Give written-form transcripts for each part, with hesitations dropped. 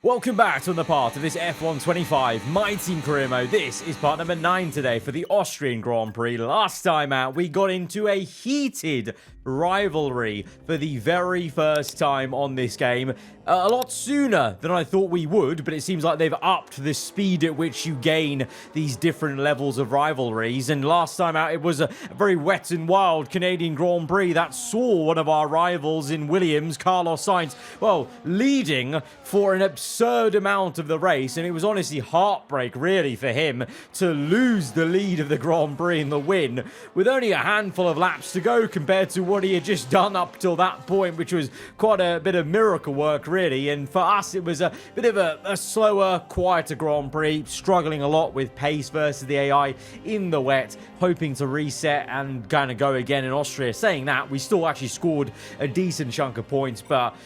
Welcome back to the part of this F125 My Team Career Mode. This is part number 9 today for the Austrian Grand Prix. Last time out, we got into a heated rivalry for the very first time on this game. A lot sooner than I thought we would, but it seems like they've upped the speed at which you gain these different levels of rivalries. And last time out, it was a very wet and wild Canadian Grand Prix that saw one of our rivals in Williams, Carlos Sainz, well, leading for an absurd amount of the race. And it was honestly heartbreak, really, for him to lose the lead of the Grand Prix and the win with only a handful of laps to go compared to what he had just done up till that point, which was quite a bit of miracle work, really. And for us, it was a bit of a slower, quieter Grand Prix, struggling a lot with pace versus the AI in the wet, hoping to reset and kind of go again in Austria. Saying that, we still actually scored a decent chunk of points, but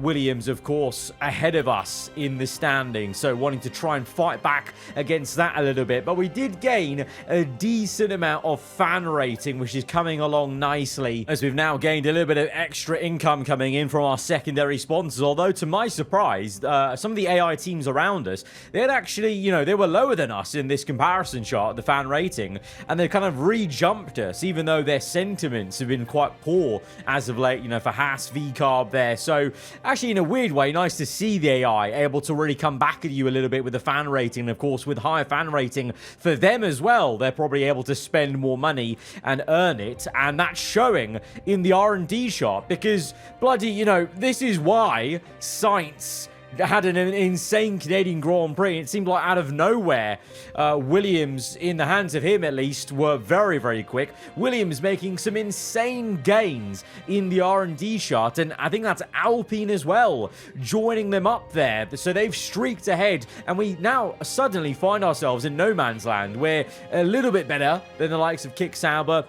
Williams, of course, ahead of us in the standing, so wanting to try and fight back against that a little bit. But we did gain a decent amount of fan rating, which is coming along nicely, as we've now gained a little bit of extra income coming in from our secondary sponsors. Although, to my surprise, some of the AI teams around us, they had actually, they were lower than us in this comparison chart, the fan rating, and they kind of re-jumped us, even though their sentiments have been quite poor as of late, for Haas, V-Carb there. So, actually, in a weird way, nice to see the AI able to really come back at you a little bit with the fan rating. And, of course, with higher fan rating for them as well, they're probably able to spend more money and earn it. And that's showing in the R&D chart, because bloody, this is why Sainz had an insane Canadian Grand Prix. It seemed like out of nowhere, Williams, in the hands of him at least, were very, very quick. Williams making some insane gains in the R&D chart, and I think that's Alpine as well, joining them up there. So they've streaked ahead, and we now suddenly find ourselves in no man's land. We're a little bit better than the likes of Kick Sauber,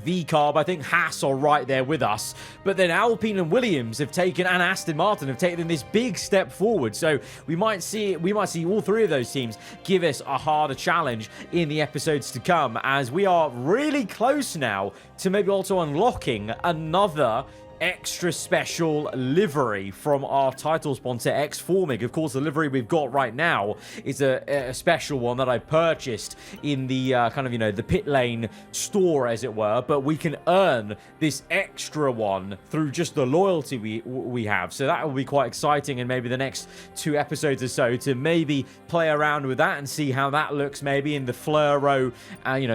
V-Carb, I think Haas are right there with us, but then Alpine and Williams have taken, and Aston Martin have taken this big step forward. So we might see all three of those teams give us a harder challenge in the episodes to come, as we are really close now to maybe also unlocking another extra special livery from our title sponsor X-Forming. Of course, the livery we've got right now is a special one that I purchased in the the pit lane store, as it were, but we can earn this extra one through just the loyalty we have. So that will be quite exciting, and maybe the next 2 episodes or so to maybe play around with that and see how that looks, maybe in the fluoro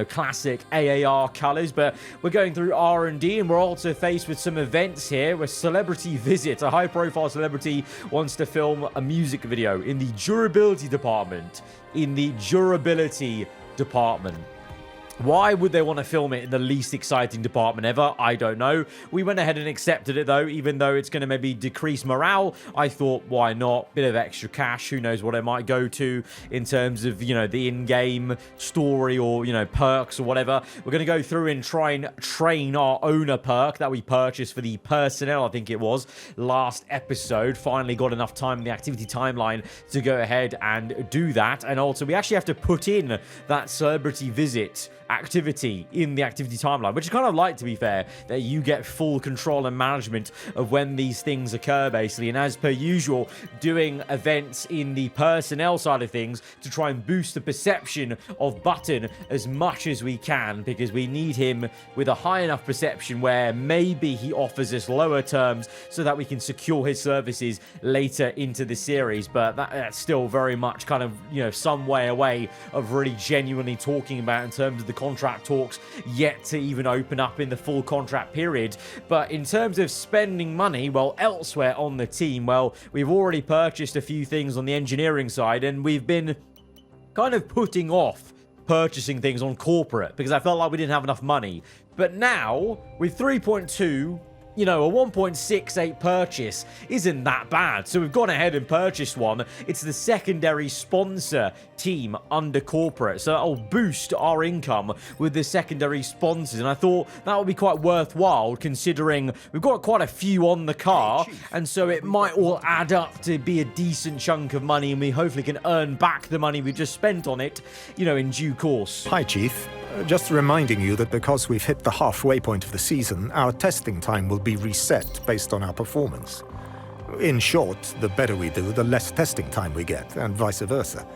classic AAR colors. But we're going through R&D, and we're also faced with some events here where celebrity visit. A high-profile celebrity wants to film a music video in the durability department. Why would they want to film it in the least exciting department ever? I don't know. We went ahead and accepted it, though, even though it's going to maybe decrease morale. I thought, why not? Bit of extra cash. Who knows what it might go to in terms of, the in-game story or, perks or whatever. We're going to go through and try and train our owner perk that we purchased for the personnel, I think it was, last episode. Finally got enough time in the activity timeline to go ahead and do that. And also, we actually have to put in that celebrity visit activity in the activity timeline, which is kind of like, to be fair, that you get full control and management of when these things occur, basically. And as per usual, doing events in the personnel side of things to try and boost the perception of Button as much as we can, because we need him with a high enough perception where maybe he offers us lower terms so that we can secure his services later into the series. But that's still very much kind of, some way away of really genuinely talking about in terms of the contract talks yet to even open up in the full contract period. But in terms of spending money, well, elsewhere on the team, well, we've already purchased a few things on the engineering side, and we've been kind of putting off purchasing things on corporate because I felt like we didn't have enough money. But now, with 3.2, a 1.68 purchase isn't that bad. So we've gone ahead and purchased one. It's the secondary sponsor team under corporate. So that'll boost our income with the secondary sponsors. And I thought that would be quite worthwhile, considering we've got quite a few on the car. And so it might all add up to be a decent chunk of money, and we hopefully can earn back the money we just spent on it, in due course. Hi, Chief. Just reminding you that because we've hit the halfway point of the season, our testing time will be reset based on our performance. In short, the better we do, the less testing time we get, and vice versa.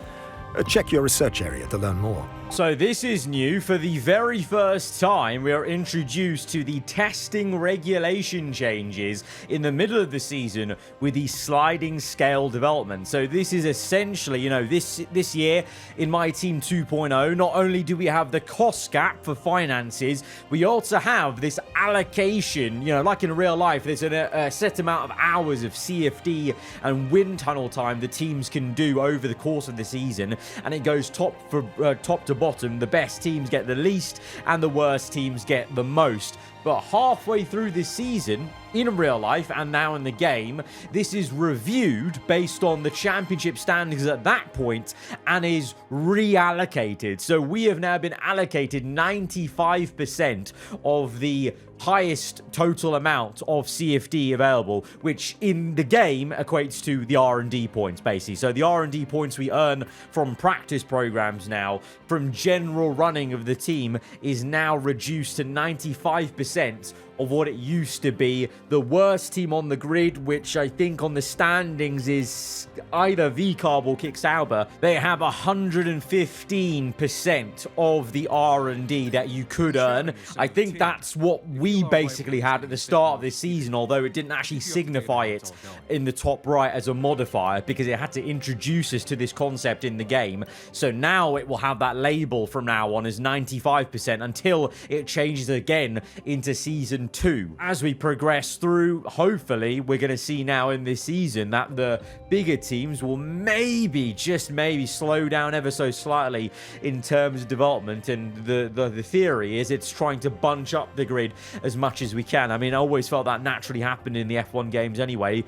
Check your research area to learn more. So this is new. For the very first time, we are introduced to the testing regulation changes in the middle of the season with the sliding scale development. So this is essentially, this year in My Team 2.0, not only do we have the cost cap for finances, we also have this allocation, like in real life, there's a set amount of hours of CFD and wind tunnel time the teams can do over the course of the season, and it goes top to bottom. The best teams get the least and the worst teams get the most. But halfway through this season, in real life and now in the game, this is reviewed based on the championship standings at that point and is reallocated. So we have now been allocated 95% of the highest total amount of CFD available, which in the game equates to the R&D points, basically. So the R&D points we earn from practice programs now, from general running of the team, is now reduced to 95% of what it used to be. The worst team on the grid, which I think on the standings is either VCarb or Kick Sauber, they have 115% of the R&D that you could earn. I think that's what we basically had at the start of this season, although it didn't actually signify it in the top right as a modifier because it had to introduce us to this concept in the game. So now it will have that label from now on as 95% until it changes again into Season 2. As we progress through, hopefully, we're going to see now in this season that the bigger teams will maybe, just maybe, slow down ever so slightly in terms of development, and the theory is it's trying to bunch up the grid as much as we can. I mean, I always felt that naturally happened in the F1 games anyway,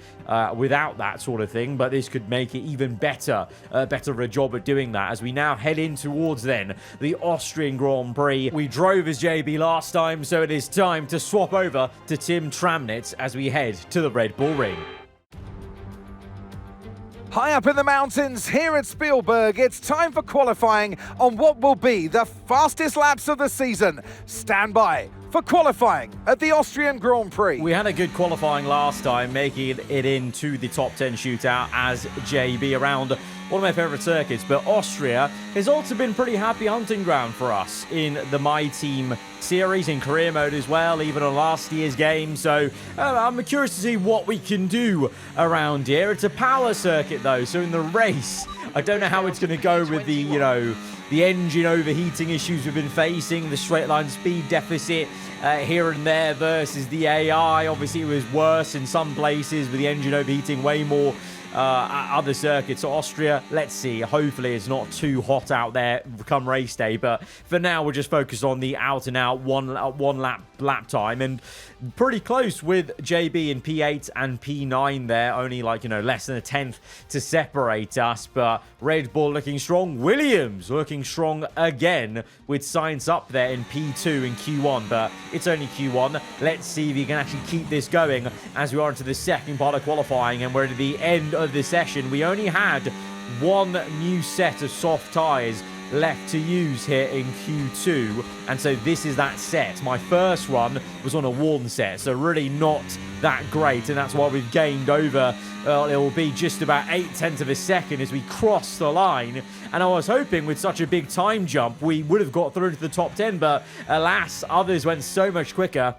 without that sort of thing, but this could make it even better a job at doing that as we now head in towards then the Austrian Grand Prix. We drove as JB last time, so it is time to swap over to Tim Tramnitz as we head to the Red Bull Ring. High up in the mountains here at Spielberg, it's time for qualifying on what will be the fastest laps of the season. Stand by for qualifying at the Austrian Grand Prix. We had a good qualifying last time, making it into the top 10 shootout as JB around one of my favourite circuits, but Austria has also been pretty happy hunting ground for us in the My Team series, in career mode as well, even on last year's game. So I'm curious to see what we can do around here. It's a power circuit though, so in the race, I don't know how it's going to go with the, the engine overheating issues we've been facing, the straight line speed deficit here and there versus the AI. Obviously, it was worse in some places with the engine overheating way more at other circuits. So Austria, let's see. Hopefully, it's not too hot out there come race day. But for now, we're just focused on the out-and-out one lap time, and pretty close with JB in P8 and P9 there. Only less than a tenth to separate us. But Red Bull looking strong. Williams looking strong again with Sainz up there in P2 in Q1. But it's only Q1. Let's see if he can actually keep this going as we are into the second part of qualifying, and we're at the end of the session. We only had one new set of soft tyres left to use here in Q2, and so this is that set. My first run was on a worn set, so really not that great, and that's why we've gained over, it will be just about 0.8 of a second as we cross the line. And I was hoping with such a big time jump we would have got through to the top 10, but alas, others went so much quicker,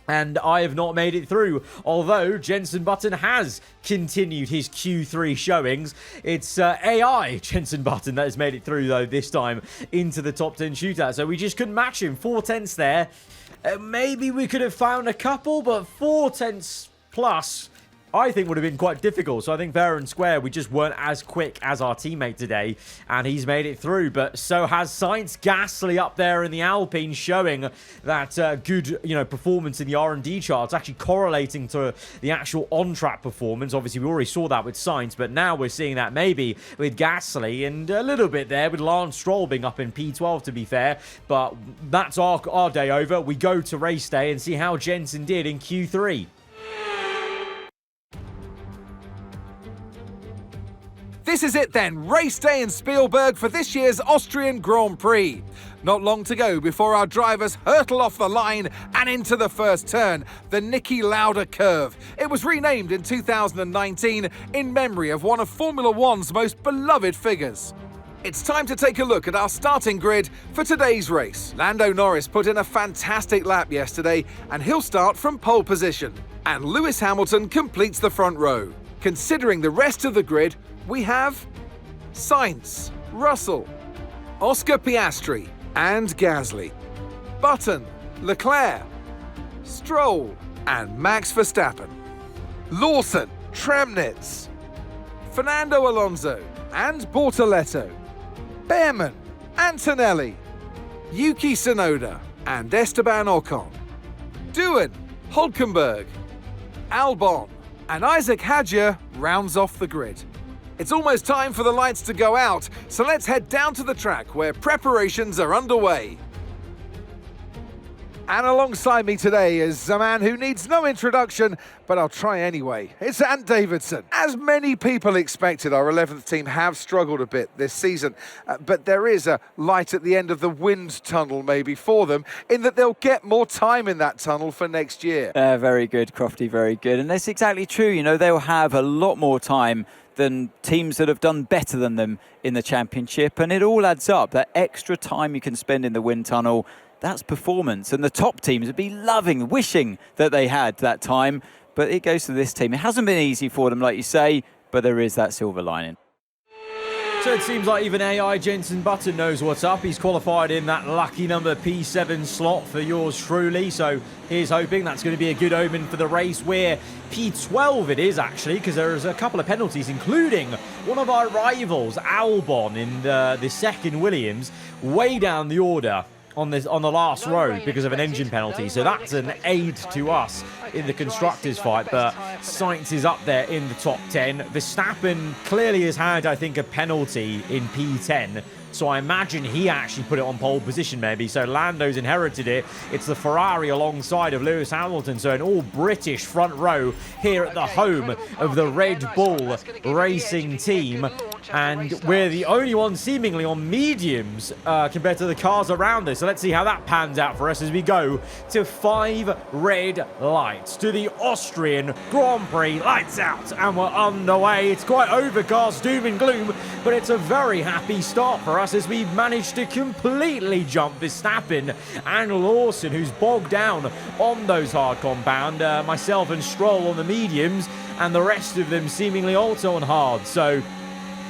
and I have not made it through. Although Jenson Button has continued his Q3 showings. It's AI Jenson Button that has made it through, though, this time into the top 10 shootout. So we just couldn't match him. 4/10 there. Maybe we could have found a couple, but 4/10 plus I think would have been quite difficult. So I think fair and square, we just weren't as quick as our teammate today, and he's made it through. But so has Sainz. Gasly up there in the Alpine, showing that good, performance in the R&D charts, actually correlating to the actual on-track performance. Obviously, we already saw that with Sainz, but now we're seeing that maybe with Gasly, and a little bit there with Lance Stroll being up in P12, to be fair. But that's our day over. We go to race day and see how Jenson did in Q3. This is it then, race day in Spielberg for this year's Austrian Grand Prix. Not long to go before our drivers hurtle off the line and into the first turn, the Niki Lauda curve. It was renamed in 2019 in memory of one of Formula One's most beloved figures. It's time to take a look at our starting grid for today's race. Lando Norris put in a fantastic lap yesterday and he'll start from pole position. And Lewis Hamilton completes the front row. Considering the rest of the grid, we have Sainz, Russell, Oscar Piastri and Gasly, Button, Leclerc, Stroll and Max Verstappen, Lawson, Tremnitz, Fernando Alonso and Bortoletto, Behrman, Antonelli, Yuki Tsunoda and Esteban Ocon, Doohan, Hulkenberg, Albon and Isaac Hadjar rounds off the grid. It's almost time for the lights to go out, so let's head down to the track where preparations are underway. And alongside me today is a man who needs no introduction, but I'll try anyway. It's Ant Davidson. As many people expected, our 11th team have struggled a bit this season, but there is a light at the end of the wind tunnel maybe for them, in that they'll get more time in that tunnel for next year. Very good, Crofty, very good. And that's exactly true. You know, they'll have a lot more time than teams that have done better than them in the championship, and it all adds up. That extra time you can spend in the wind tunnel, that's performance, and the top teams would be loving, wishing that they had that time, but it goes to this team. It hasn't been easy for them, like you say, but there is that silver lining. So it seems like even AI Jensen Button knows what's up. He's qualified in that lucky number P7 slot for yours truly. So here's hoping that's going to be a good omen for the race, where P12 it is actually, because there's a couple of penalties, including one of our rivals, Albon, in the second Williams, way down the order on the last row because of an engine penalty. So that's an aid to us in the constructors fight, but Sainz is up there in the top 10. Verstappen clearly has had, I think, a penalty in P10, so I imagine he actually put it on pole position maybe. So Lando's inherited it. It's the Ferrari alongside of Lewis Hamilton, so an all-British front row here at the home of the Red Bull Racing team. And we're the only ones seemingly on mediums compared to the cars around us. So let's see how that pans out for us as we go to 5 red lights to the Austrian Grand Prix. Lights out, and we're underway. It's quite overcast, doom and gloom, but it's a very happy start for us as we've managed to completely jump Verstappen and Lawson, who's bogged down on those hard compound. Myself and Stroll on the mediums, and the rest of them seemingly also on hard. So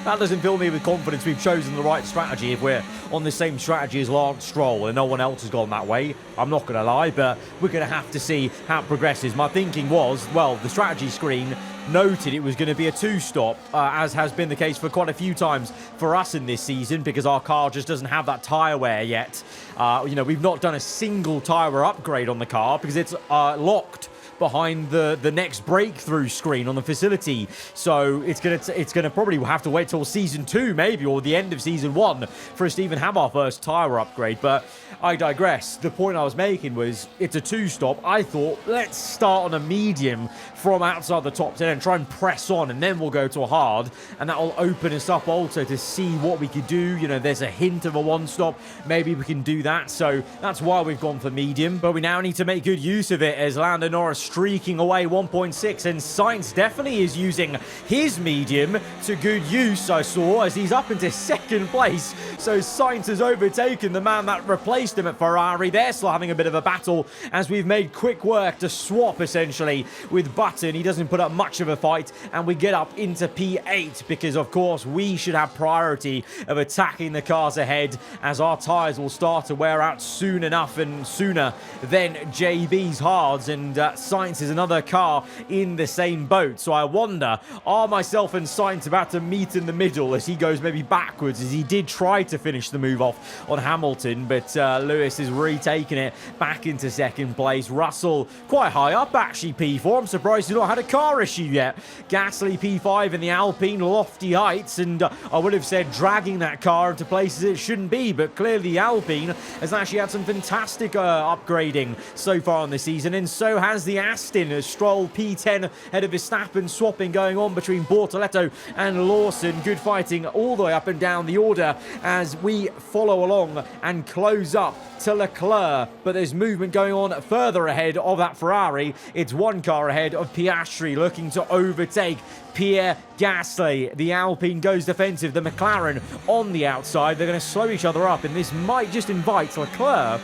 that doesn't fill me with confidence we've chosen the right strategy if we're on the same strategy as Lance Stroll and no one else has gone that way. I'm not going to lie, but we're going to have to see how it progresses. My thinking was, well, the strategy screen noted it was going to be a 2-stop, as has been the case for quite a few times for us in this season, because our car just doesn't have that tyre wear yet. You know, we've not done a single tyre wear upgrade on the car because it's locked behind the next breakthrough screen on the facility, so it's gonna probably have to wait till season 2 maybe, or the end of season 1 for us to even have our first tyre upgrade. But I digress. The point I was making was it's a 2-stop. I thought, let's start on a medium from outside the top 10 and try and press on, and then we'll go to a hard, and that will open us up also to see what we could do. You know, there's a hint of a 1-stop, maybe we can do that. So that's why we've gone for medium, but we now need to make good use of it as Lando Norris streaking away 1.6, and Sainz definitely is using his medium to good use, I saw, as he's up into second place. So Sainz has overtaken the man that replaced him at Ferrari. They're still having a bit of a battle as we've made quick work to swap essentially with Button. He doesn't put up much of a fight, and we get up into P8 because of course we should have priority of attacking the cars ahead, as our tyres will start to wear out soon enough, and sooner than JB's hards, and Sainz is another car in the same boat. So I wonder, are myself and Sainz about to meet in the middle as he goes maybe backwards, as he did try to finish the move off on Hamilton, but Lewis is retaking it back into second place. Russell quite high up actually, P4. I'm surprised he's not had a car issue yet. Gasly P5 in the Alpine, lofty heights, and I would have said dragging that car into places it shouldn't be, but clearly the Alpine has actually had some fantastic upgrading so far in the season, and so has the Aston as Stroll P10 ahead of Verstappen, swapping going on between Bortoletto and Lawson. Good fighting all the way up and down the order as we follow along and close up to Leclerc, but there's movement going on further ahead of that Ferrari. It's one car ahead of Piastri looking to overtake Pierre Gasly. The Alpine goes defensive, the McLaren on the outside. They're going to slow each other up, and this might just invite Leclerc,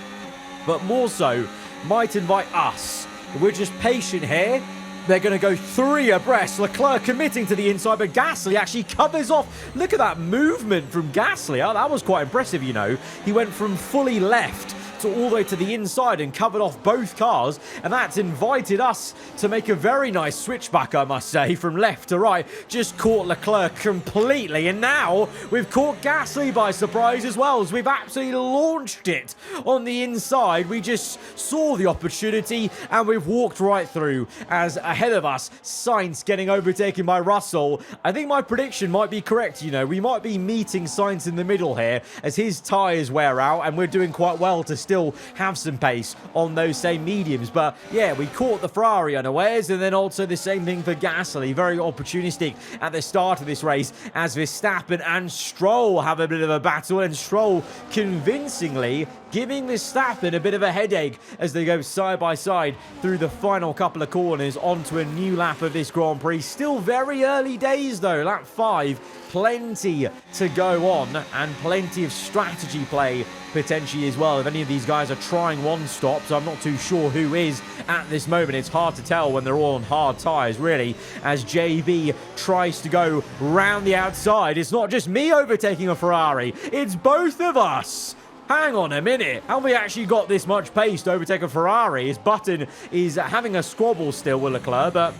but more so might invite us. We're just patient here. They're going to go 3 abreast. Leclerc committing to the inside, but Gasly actually covers off. Look at that movement from Gasly. Oh, that was quite impressive, you know. He went from fully left to all the way to the inside and covered off both cars, and that's invited us to make a very nice switchback, I must say, from left to right. Just caught Leclerc completely, and now we've caught Gasly by surprise as well, as we've absolutely launched it on the inside. We just saw the opportunity and we've walked right through, as ahead of us, Sainz getting overtaken by Russell. I think my prediction might be correct, you know. We might be meeting Sainz in the middle here as his tyres wear out, and we're doing quite well to still have some pace on those same mediums. But yeah, we caught the Ferrari unawares, and then also the same thing for Gasly. Very opportunistic at the start of this race as Verstappen and Stroll have a bit of a battle, and Stroll convincingly giving Verstappen a bit of a headache as they go side by side through the final couple of corners onto a new lap of this Grand Prix. Still very early days though, lap 5, plenty to go on and plenty of strategy play potentially as well. If any of these guys are trying one stop, so I'm not too sure who is at this moment. It's hard to tell when they're all on hard tyres, really, as JB tries to go round the outside. It's not just me overtaking a Ferrari, it's both of us. Hang on a minute. Have we actually got this much pace to overtake a Ferrari? His Button is having a squabble still with Leclerc, but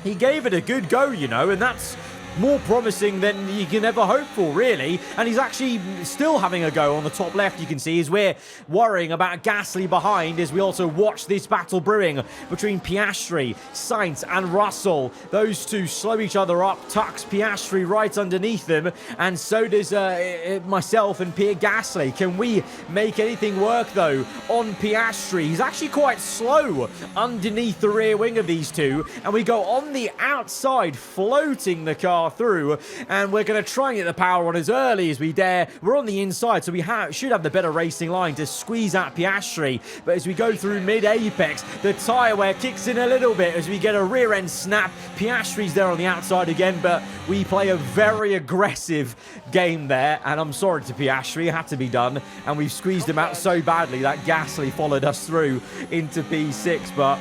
he gave it a good go, you know, and that's more promising than you can ever hope for, really. And he's actually still having a go on the top left, you can see, as we're worrying about Gasly behind, as we also watch this battle brewing between Piastri, Sainz and Russell. Those two slow each other up, tucks Piastri right underneath them, and so does myself and Pierre Gasly. Can we make anything work, though, on Piastri? He's actually quite slow underneath the rear wing of these two, and we go on the outside, floating the car through, and we're going to try and get the power on as early as we dare. We're on the inside, so we should have the better racing line to squeeze out Piastri, but as we go through mid-apex, the tyre wear kicks in a little bit as we get a rear end snap. Piastri's there on the outside again, but we play a very aggressive game there, and I'm sorry to Piastri, it had to be done, and we've squeezed him out so badly that Gasly followed us through into P6, but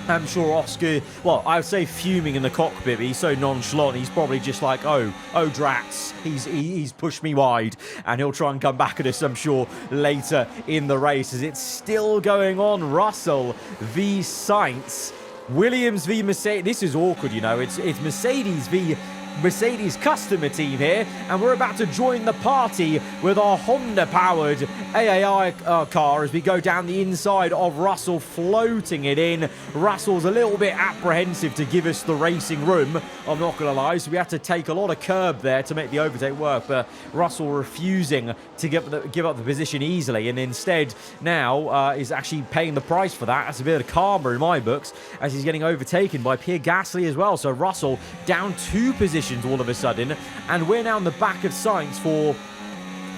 I'm sure Oscar, well, I would say fuming in the cockpit, but he's so nonchalant, he's probably just like, oh drats, he's pushed me wide, and he'll try and come back at us, I'm sure, later in the race, as it's still going on. Russell v Sainz, Williams v Mercedes. This is awkward, you know, it's Mercedes v Mercedes customer team here, and we're about to join the party with our Honda-powered AAI car as we go down the inside of Russell, floating it in. Russell's a little bit apprehensive to give us the racing room, I'm not going to lie, so we had to take a lot of curb there to make the overtake work, but Russell refusing to give up the position easily, and instead now is actually paying the price for that. That's a bit of karma in my books, as he's getting overtaken by Pierre Gasly as well. So Russell down 2 positions all of a sudden, and we're now in the back of Sainz for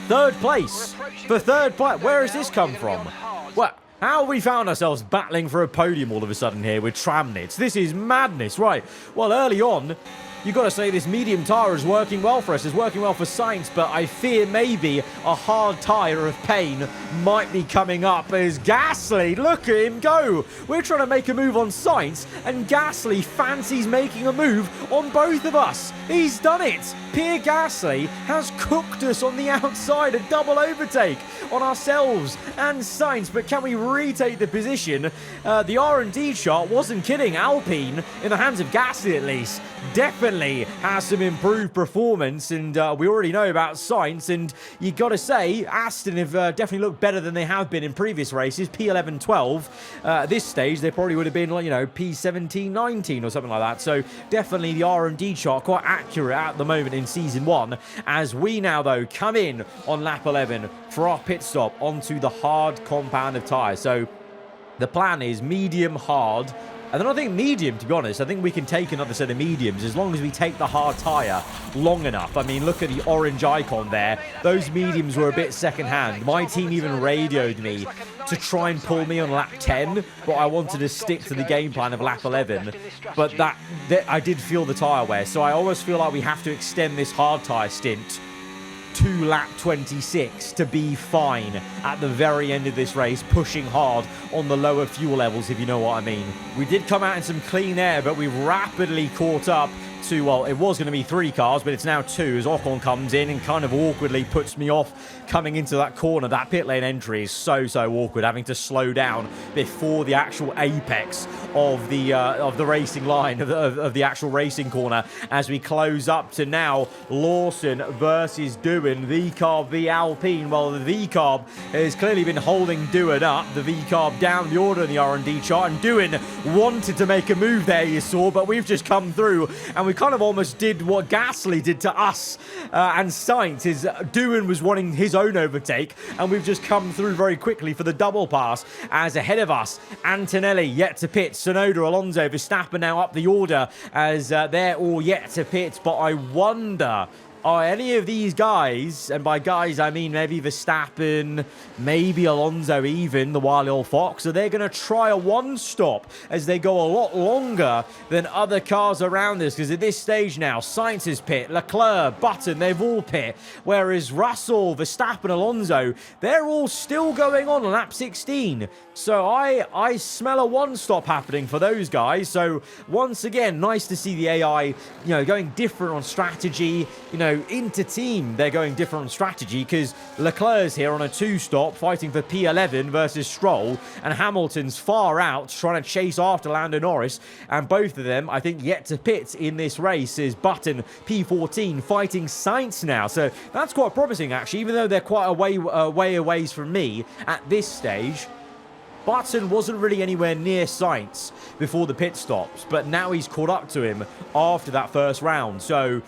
third place. Where has this come from? Well, how have we found ourselves battling for a podium all of a sudden here with Tramnitz? This is madness, right? Well, early on, you've got to say this medium tyre is working well for us. It's working well for Sainz, but I fear maybe a hard tyre of pain might be coming up as Gasly, look at him go. We're trying to make a move on Sainz, and Gasly fancies making a move on both of us. He's done it. Pierre Gasly has cooked us on the outside, a double overtake on ourselves and Sainz, but can we retake the position? The R&D chart wasn't kidding. Alpine, in the hands of Gasly at least, definitely has some improved performance, and we already know about Sainz, and you got to say Aston have definitely looked better than they have been in previous races. P11, 12. At this stage, they probably would have been, you know, P17, 19 or something like that. So definitely the R&D chart quite accurate at the moment in Season 1, as we now, though, come in on lap 11 for our pit stop onto the hard compound of tyres. So the plan is medium, hard, And then I think medium, to be honest, I think we can take another set of mediums as long as we take the hard tyre long enough. I mean, look at the orange icon there. Those mediums were a bit second-hand. My team even radioed me to try and pull me on lap 10, but I wanted to stick to the game plan of lap 11. But that I did feel the tyre wear, so I almost feel like we have to extend this hard tyre stint to lap 26 to be fine at the very end of this race, pushing hard on the lower fuel levels, if you know what I mean. We did come out in some clean air, but we rapidly caught up to, well, it was going to be 3 cars, but it's now 2 as Ocon comes in and kind of awkwardly puts me off coming into that corner. That pit lane entry is so awkward, having to slow down before the actual apex of the racing line, of the actual racing corner, as we close up to now Lawson versus Doohan, VCARB v Alpine. Well, the VCARB has clearly been holding Doohan up, the VCARB down the order in the R&D chart, and Doohan wanted to make a move there, you saw, but we've just come through and we kind of almost did what Gasly did to us and Sainz. Doohan was wanting his own overtake, and we've just come through very quickly for the double pass, as ahead of us, Antonelli yet to pit, Tsunoda, Alonso, Verstappen now up the order as they're all yet to pit. But I wonder, are any of these guys, and by guys I mean maybe Verstappen, maybe Alonso even, the wily old fox, are they going to try a one-stop as they go a lot longer than other cars around us? Because at this stage now, Sainz is pit, Leclerc, Button, they've all pit, whereas Russell, Verstappen, Alonso, they're all still going on lap 16. So I smell a one-stop happening for those guys. So once again, nice to see the AI, going different on strategy, into team, they're going different on strategy, because Leclerc's here on a 2-stop fighting for P11 versus Stroll, and Hamilton's far out trying to chase after Lando Norris, and both of them, I think, yet to pit in this race is Button, P14, fighting Sainz now. So that's quite promising, actually, even though they're quite a way away from me at this stage. Button wasn't really anywhere near Sainz before the pit stops, but now he's caught up to him after that first round. So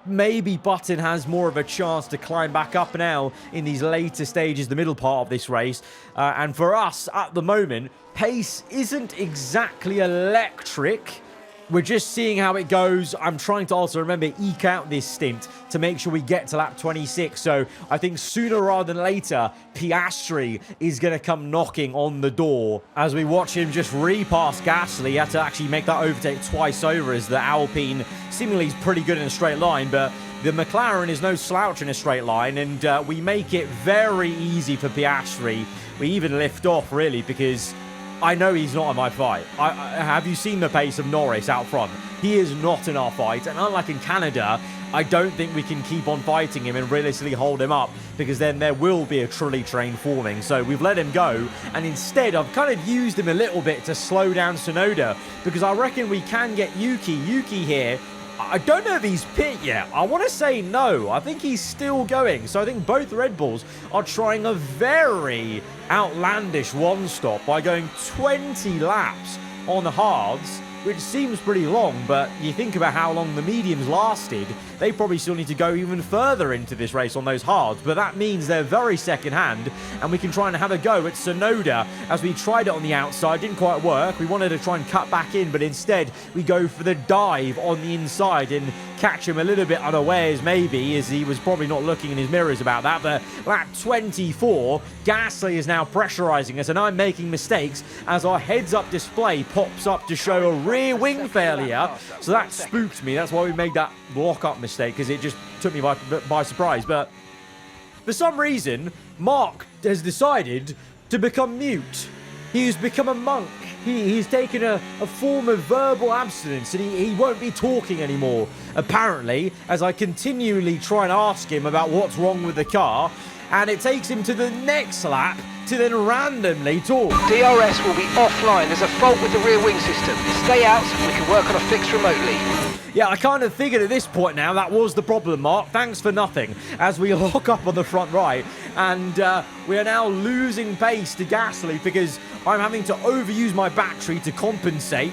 maybe Button has more of a chance to climb back up now in these later stages, the middle part of this race. And for us, at the moment, pace isn't exactly electric. We're just seeing how it goes. I'm trying to also, remember, eke out this stint to make sure we get to lap 26. So I think sooner rather than later, Piastri is going to come knocking on the door as we watch him just repass Gasly. He had to actually make that overtake twice over, as the Alpine seemingly is pretty good in a straight line, but the McLaren is no slouch in a straight line, and we make it very easy for Piastri. We even lift off, really, because I know he's not in my fight. Have you seen the pace of Norris out front? He is not in our fight. And unlike in Canada, I don't think we can keep on fighting him and realistically hold him up, because then there will be a trolley train forming. So we've let him go. And instead, I've kind of used him a little bit to slow down Tsunoda, because I reckon we can get Yuki here. I don't know if he's pit yet. I want to say no. I think he's still going. So I think both Red Bulls are trying a very outlandish one-stop by going 20 laps on the hards, which seems pretty long, but you think about how long the mediums lasted, they probably still need to go even further into this race on those hards, but that means they're very second-hand, and we can try and have a go at Tsunoda as we tried it on the outside. Didn't quite work. We wanted to try and cut back in, but instead we go for the dive on the inside and catch him a little bit unawares, maybe, as he was probably not looking in his mirrors about that. But lap 24, Gasly is now pressurizing us, and I'm making mistakes as our heads-up display pops up to show a rear wing failure. So that spooked me. That's why we made that lock-up mistake, because it just took me by surprise. But for some reason, Mark has decided to become mute. He's become a monk. He's taken a form of verbal abstinence, and he won't be talking anymore, apparently, as I continually try and ask him about what's wrong with the car, and it takes him to the next lap to then randomly talk. DRS will be offline. There's a fault with the rear wing system. Stay out, we can work on a fix remotely. Yeah, I kind of figured at this point now that was the problem, Mark. Thanks for nothing. As we lock up on the front right, and we are now losing pace to Gasly because I'm having to overuse my battery to compensate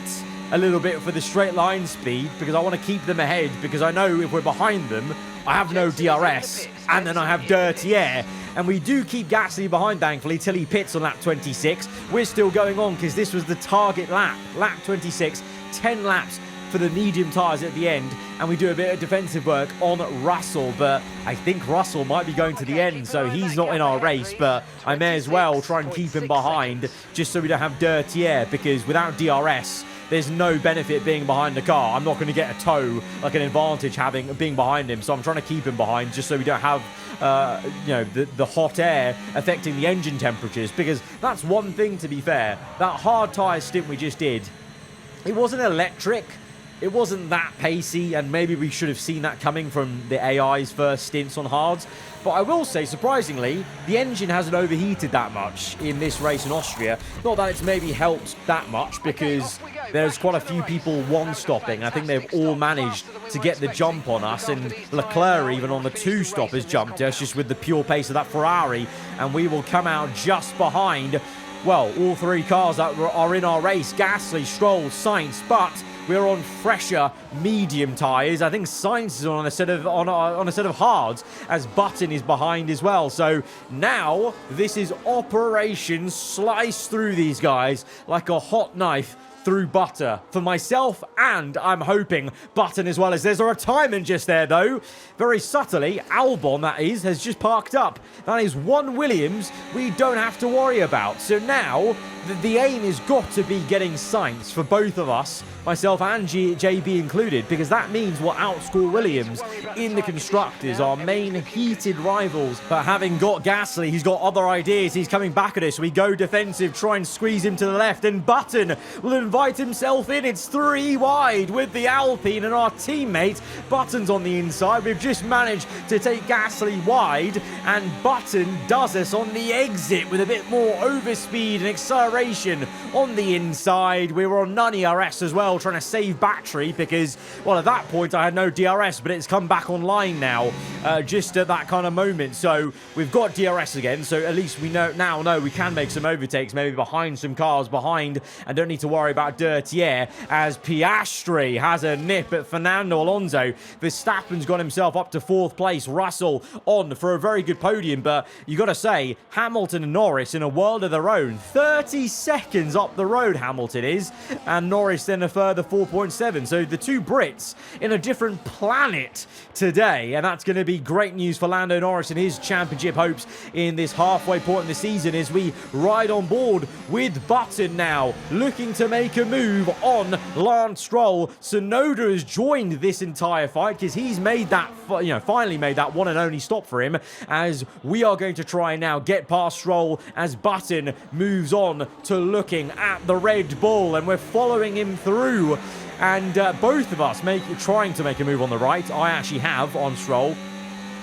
a little bit for the straight line speed, because I want to keep them ahead, because I know if we're behind them, I have no DRS, and then I have dirty air, And we do keep Gasly behind, thankfully, till he pits on lap 26. We're still going on because this was the target lap. Lap 26, 10 laps for the medium tyres at the end, and we do a bit of defensive work on Russell, but I think Russell might be going to the end, so he's not in our race, but I may as well try and keep him behind just so we don't have dirty air, because without DRS, there's no benefit being behind the car. I'm not going to get a tow, like an advantage being behind him, so I'm trying to keep him behind just so we don't have the hot air affecting the engine temperatures, because that's one thing, to be fair. That hard tyre stint we just did, it wasn't electric. It wasn't that pacey, and maybe we should have seen that coming from the AI's first stints on hards. But I will say, surprisingly, the engine hasn't overheated that much in this race in Austria. Not that it's maybe helped that much, because there's quite a few people one-stopping. I think they've all managed to get the jump on us, and Leclerc, even on the two-stop, has jumped us just with the pure pace of that Ferrari, and we will come out just behind, well, all three cars that are in our race: Gasly, Stroll, Sainz, but we're on fresher medium tyres. I think Sainz is on a set of hards, as Button is behind as well. So now this is Operation Slice through these guys like a hot knife through butter for myself, and I'm hoping Button as well. As there's a retirement just there, though. Very subtly, Albon, that is, has just parked up. That is one Williams we don't have to worry about. So now the aim has got to be getting Sainz for both of us, myself and JB included, because that means we'll outscore Williams in the Constructors, our main heated rivals. But having got Gasly, he's got other ideas. He's coming back at us. We go defensive, try and squeeze him to the left, and Button will invite himself in. It's 3 wide with the Alpine and our teammate. Button's on the inside. We've just managed to take Gasly wide, and Button does us on the exit with a bit more overspeed and acceleration on the inside. We were on none ERS as well, trying to save battery, because, well, at that point I had no DRS, but it's come back online now, just at that kind of moment. So we've got DRS again, so at least we now know we can make some overtakes, maybe behind some cars behind, and don't need to worry about dirty air, as Piastri has a nip at Fernando Alonso. Verstappen's got himself up to 4th place. Russell on for a very good podium, but you got to say, Hamilton and Norris in a world of their own. 30 seconds up the road Hamilton is, and Norris then a further 4.7. So the two Brits in a different planet today, and that's going to be great news for Lando Norris and his championship hopes in this halfway point in the season, as we ride on board with Button now, looking to make a move on Lance Stroll. Tsunoda has joined this entire fight because he's made that, finally made that one and only stop for him, as we are going to try and now get past Stroll as Button moves on to looking at the Red Bull, and we're following him through, and both of us trying to make a move on the right. I actually have on Stroll.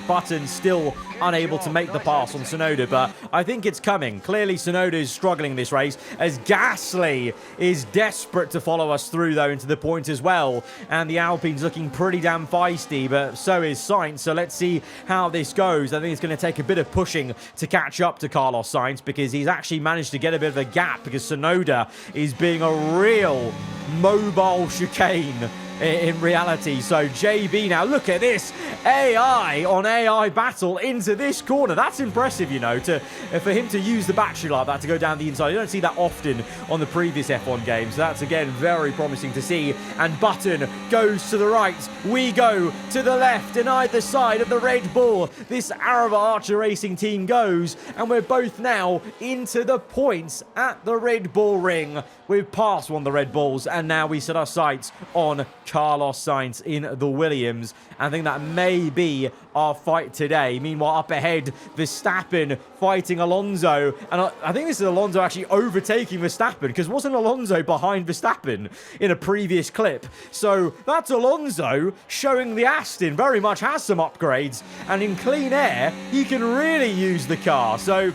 Button still unable to make the pass on Tsunoda, but I think it's coming. Clearly Tsunoda is struggling this race, as Gasly is desperate to follow us through, though, into the point as well, and the Alpine's looking pretty damn feisty, but so is Sainz. So let's see how this goes. I think it's going to take a bit of pushing to catch up to Carlos Sainz, because he's actually managed to get a bit of a gap, because Tsunoda is being a real mobile chicane in reality. So JB now, look at this AI on AI battle into this corner. That's impressive, for him to use the battery like that to go down the inside. You don't see that often on the previous F1 games. So that's, again, very promising to see. And Button goes to the right. We go to the left, and either side of the Red Bull, this Aarava Archer Racing team goes, and we're both now into the points at the Red Bull ring. We've passed one of the Red Bulls, and now we set our sights on Carlos Sainz in the Williams. I think that may be our fight today. Meanwhile, up ahead, Verstappen fighting Alonso. And I think this is Alonso actually overtaking Verstappen, because wasn't Alonso behind Verstappen in a previous clip? So that's Alonso showing the Aston very much has some upgrades. And in clean air, he can really use the car. So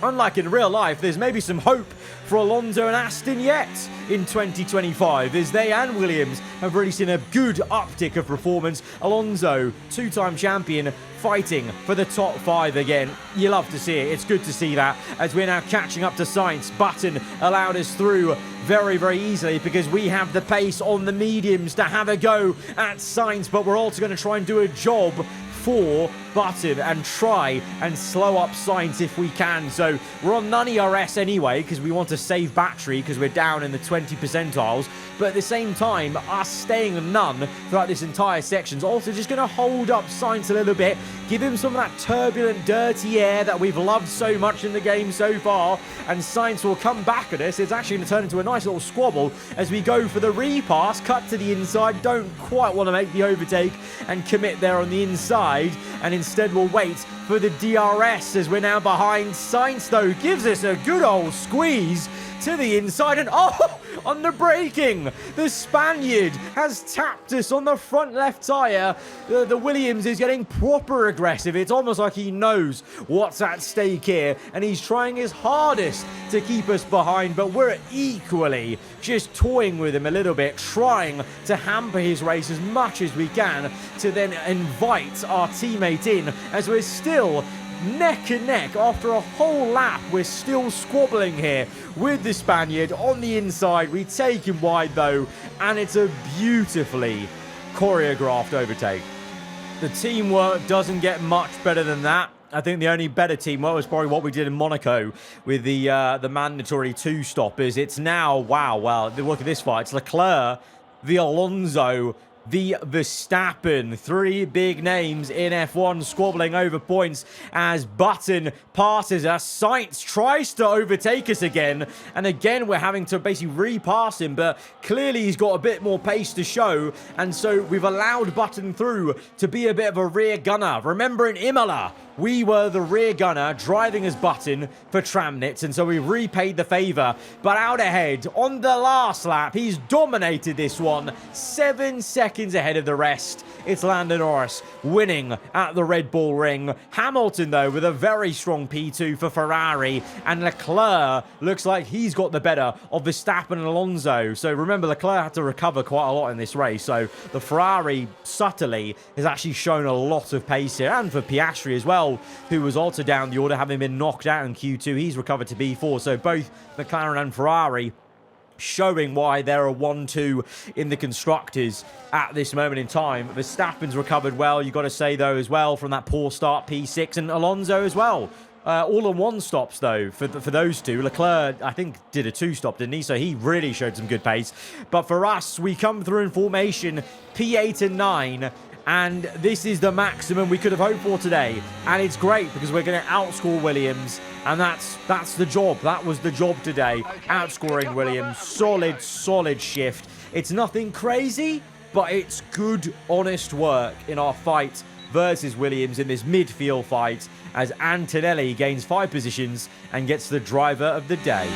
unlike in real life, there's maybe some hope for Alonso and Aston yet in 2025, as they and Williams have really seen a good uptick of performance. Alonso, two-time champion, fighting for the top 5 again. You love to see it. It's good to see that, as we're now catching up to Sainz. Button allowed us through very, very easily, because we have the pace on the mediums to have a go at Sainz, but we're also going to try and do a job for Button and try and slow up Sainz if we can. So we're on none ERS anyway because we want to save battery because we're down in the 20 percentiles. But at the same time, us staying on none throughout this entire section is also just going to hold up Sainz a little bit, give him some of that turbulent, dirty air that we've loved so much in the game so far, and Sainz will come back at us. It's actually going to turn into a nice little squabble as we go for the repass, cut to the inside, don't quite want to make the overtake and commit there on the inside, and instead we'll wait for the DRS as we're now behind. Sainz, though, gives us a good old squeeze to the inside, and oh, on the braking, the Spaniard has tapped us on the front left tyre. The Williams is getting proper aggressive. It's almost like he knows what's at stake here, and he's trying his hardest to keep us behind, but we're equally just toying with him a little bit, trying to hamper his race as much as we can to then invite our teammate in, as we're still neck and neck after a whole lap. We're still squabbling here with the Spaniard on the inside. We take him wide though, and it's a beautifully choreographed overtake. The teamwork doesn't get much better than that. I think the only better teamwork was probably what we did in Monaco with the mandatory 2 stoppers. It's now, wow, look at this fight. It's Leclerc, the Alonso, the Verstappen. 3 big names in F1 squabbling over points as Button passes us. Sainz tries to overtake us again, and again we're having to basically repass him, but clearly he's got a bit more pace to show, and so we've allowed Button through to be a bit of a rear gunner. Remember in Imola, we were the rear gunner driving as Button for Tramnitz, and so we repaid the favour. But out ahead on the last lap, he's dominated this one, 7 seconds ahead of the rest. It's Lando Norris winning at the Red Bull Ring. Hamilton, though, with a very strong P2 for Ferrari, and Leclerc looks like he's got the better of Verstappen and Alonso. So remember, Leclerc had to recover quite a lot in this race, so the Ferrari subtly has actually shown a lot of pace here, and for Piastri as well, who was also down the order, having been knocked out in Q2. He's recovered to B4, so both McLaren and Ferrari showing why they're a 1-2 in the constructors at this moment in time. Verstappen's recovered well, you got to say, though, as well, from that poor start P6, and Alonso as well. All in 1 stops, though, for those two. Leclerc, I think, did a 2-stop, didn't he? So he really showed some good pace. But for us, we come through in formation P8 and 9, and this is the maximum we could have hoped for today. And it's great because we're going to outscore Williams, and that's the job. That was the job today, outscoring Williams. Solid shift. It's nothing crazy, but it's good, honest work in our fight versus Williams in this midfield fight, as Antonelli gains 5 positions and gets the driver of the day.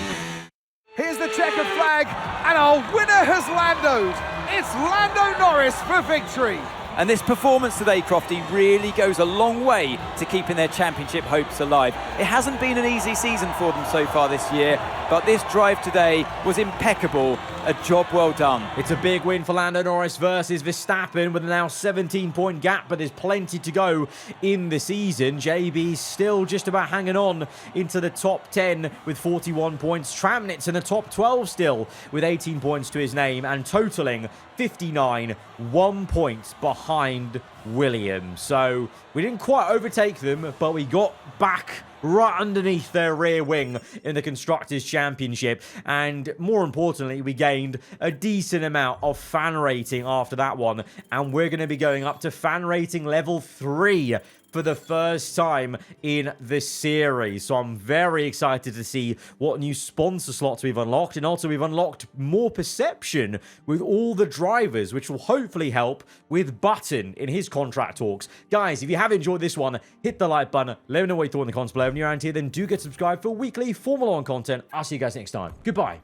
Here's the checkered flag, and our winner has landoed. It's Lando Norris for victory. And this performance today, Crofty, really goes a long way to keeping their championship hopes alive. It hasn't been an easy season for them so far this year, but this drive today was impeccable. A job well done. It's a big win for Lando Norris versus Verstappen with a now 17-point gap, but there's plenty to go in the season. JB's still just about hanging on into the top 10 with 41 points. Tramnitz in the top 12 still with 18 points to his name and totaling 59, 1 point behind Williams. So we didn't quite overtake them, but we got back right underneath their rear wing in the Constructors' Championship, and more importantly, we gained a decent amount of fan rating after that one, and we're going to be going up to fan rating level 3 for the first time in the series. So I'm very excited to see what new sponsor slots we've unlocked, and also we've unlocked more perception with all the drivers, which will hopefully help with Button in his contract talks. Guys, if you have enjoyed this one, hit the like button, let me know what you thought in the comments below. If you're around here, then do get subscribed for weekly Formula 1 content. I'll see you guys next time. Goodbye.